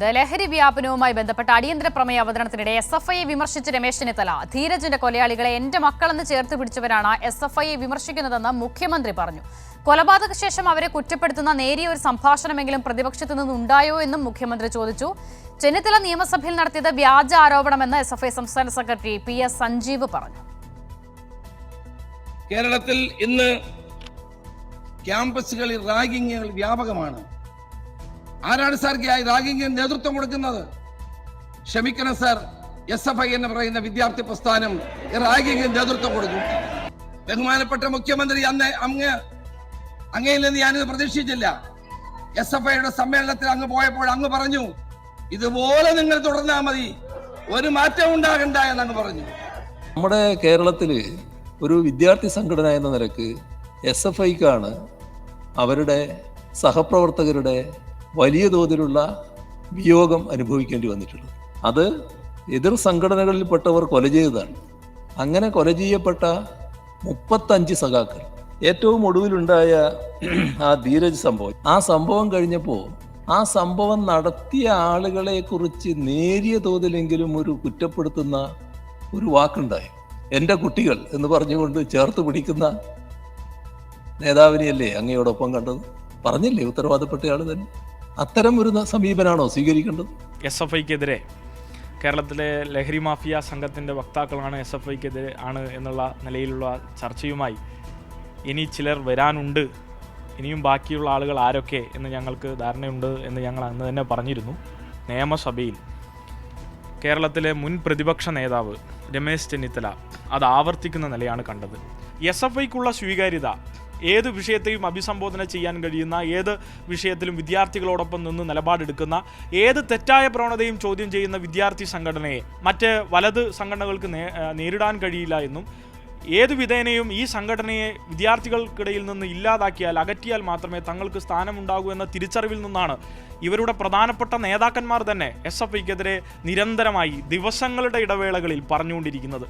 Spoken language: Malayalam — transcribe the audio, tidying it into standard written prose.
ലഹരി വ്യാപനവുമായി ബന്ധപ്പെട്ട അടിയന്തര പ്രമേയ അവതരണത്തിനിടെ SFIയെ വിമർശിച്ച രമേശ് ചെന്നിത്തല ധീരജിന്റെ കൊലയാളികളെ എന്റെ മക്കളെന്ന് ചേർത്ത് പിടിച്ചവരാണ് SFIയെ വിമർശിക്കുന്നതെന്ന് മുഖ്യമന്ത്രി പറഞ്ഞു. കൊലപാതക ശേഷം അവരെ കുറ്റപ്പെടുത്തുന്ന നേരിയ ഒരു സംഭാഷണമെങ്കിലും പ്രതിപക്ഷത്തു നിന്നുണ്ടായോ എന്നും മുഖ്യമന്ത്രി ചോദിച്ചു. ചെന്നിത്തല നിയമസഭയിൽ നടത്തിയത് വ്യാജ ആരോപണമെന്ന് SFI സംസ്ഥാന സെക്രട്ടറി PS സഞ്ജീവ് പറഞ്ഞു. കേരളത്തിൽ ഇന്ന് ക്യാമ്പസുകളിൽ റാഗിങ്ങുകൾ വ്യാപകമാണ്. ആരാണ് സാർ റാഗിങ്ങിന് നേതൃത്വം കൊടുക്കുന്നത്? ക്ഷമിക്കണം സാർ, SFI എന്ന് പറയുന്ന വിദ്യാർത്ഥി പ്രസ്ഥാനം റാഗിങ്ങിന് നേതൃത്വം കൊടുക്കും. ബഹുമാനപ്പെട്ട മുഖ്യമന്ത്രി അങ്ങയിൽ നിന്ന് ഞാനിത് പ്രതീക്ഷിച്ചില്ല. SFIയുടെ സമ്മേളനത്തിൽ അങ്ങ് പോയപ്പോൾ അങ്ങ് പറഞ്ഞു, ഇതുപോലെ നിങ്ങൾ തുടർന്നാൽ മതി, ഒരു മാറ്റം ഉണ്ടാകണ്ട എന്നങ്ങ് പറഞ്ഞു. നമ്മുടെ കേരളത്തില് ഒരു വിദ്യാർത്ഥി സംഘടന എന്ന നിലക്ക് SFIക്കാണ് അവരുടെ സഹപ്രവർത്തകരുടെ വലിയ തോതിലുള്ള വിയോഗം അനുഭവിക്കേണ്ടി വന്നിട്ടുള്ളത്. അത് എതിർ സംഘടനകളിൽപ്പെട്ടവർ കൊല ചെയ്തതാണ്. അങ്ങനെ കൊല ചെയ്യപ്പെട്ട 35 സഖാക്കൾ, ഏറ്റവും ഒടുവിലുണ്ടായ ആ ധീരജ് സംഭവം, ആ സംഭവം കഴിഞ്ഞപ്പോൾ ആ സംഭവം നടത്തിയ ആളുകളെ കുറിച്ച് നേരിയ തോതിലെങ്കിലും ഒരു കുറ്റപ്പെടുത്തുന്ന ഒരു വാക്കുണ്ടായി. എൻ്റെ കുട്ടികൾ എന്ന് പറഞ്ഞുകൊണ്ട് ചേർത്ത് പിടിക്കുന്ന നേതാവിനെയല്ലേ അങ്ങയോടൊപ്പം കണ്ടത്? പറഞ്ഞില്ലേ ഉത്തരവാദപ്പെട്ടയാൾ തന്നെ. അത്തരം ഒരു സമീപനാണോ സ്വീകരിക്കേണ്ടത്? SFIക്കെതിരെ കേരളത്തിലെ ലഹരി മാഫിയ സംഘത്തിൻ്റെ വക്താക്കളാണ് SFIക്കെതിരെ ആണ് എന്നുള്ള നിലയിലുള്ള ചർച്ചയുമായി ഇനി ചിലർ വരാനുണ്ട്, ഇനിയും ബാക്കിയുള്ള ആളുകൾ ആരൊക്കെ എന്ന് ഞങ്ങൾക്ക് ധാരണയുണ്ട് എന്ന് ഞങ്ങൾ അന്ന് തന്നെ പറഞ്ഞിരുന്നു. നിയമസഭയിൽ കേരളത്തിലെ മുൻ പ്രതിപക്ഷ നേതാവ് രമേശ് ചെന്നിത്തല അത് ആവർത്തിക്കുന്ന നിലയാണ് കണ്ടത്. SFIക്കുള്ള സ്വീകാര്യത, ഏത് വിഷയത്തെയും അഭിസംബോധന ചെയ്യാൻ കഴിയുന്ന, ഏത് വിഷയത്തിലും വിദ്യാർത്ഥികളോടൊപ്പം നിന്ന് നിലപാടെടുക്കുന്ന, ഏത് തെറ്റായ പ്രവണതയും ചോദ്യം ചെയ്യുന്ന വിദ്യാർത്ഥി സംഘടനയെ മറ്റ് വലത് സംഘടനകൾക്ക് നേരിടാൻ കഴിയില്ല എന്നും, ഏത് വിധേനയും ഈ സംഘടനയെ വിദ്യാർത്ഥികൾക്കിടയിൽ നിന്ന് ഇല്ലാതാക്കിയാൽ, അകറ്റിയാൽ മാത്രമേ തങ്ങൾക്ക് സ്ഥാനമുണ്ടാകൂ എന്ന തിരിച്ചറിവിൽ നിന്നാണ് ഇവരുടെ പ്രധാനപ്പെട്ട നേതാക്കന്മാർ തന്നെ SFIക്കെതിരെ നിരന്തരമായി ദിവസങ്ങളുടെ ഇടവേളകളിൽ പറഞ്ഞുകൊണ്ടിരിക്കുന്നത്.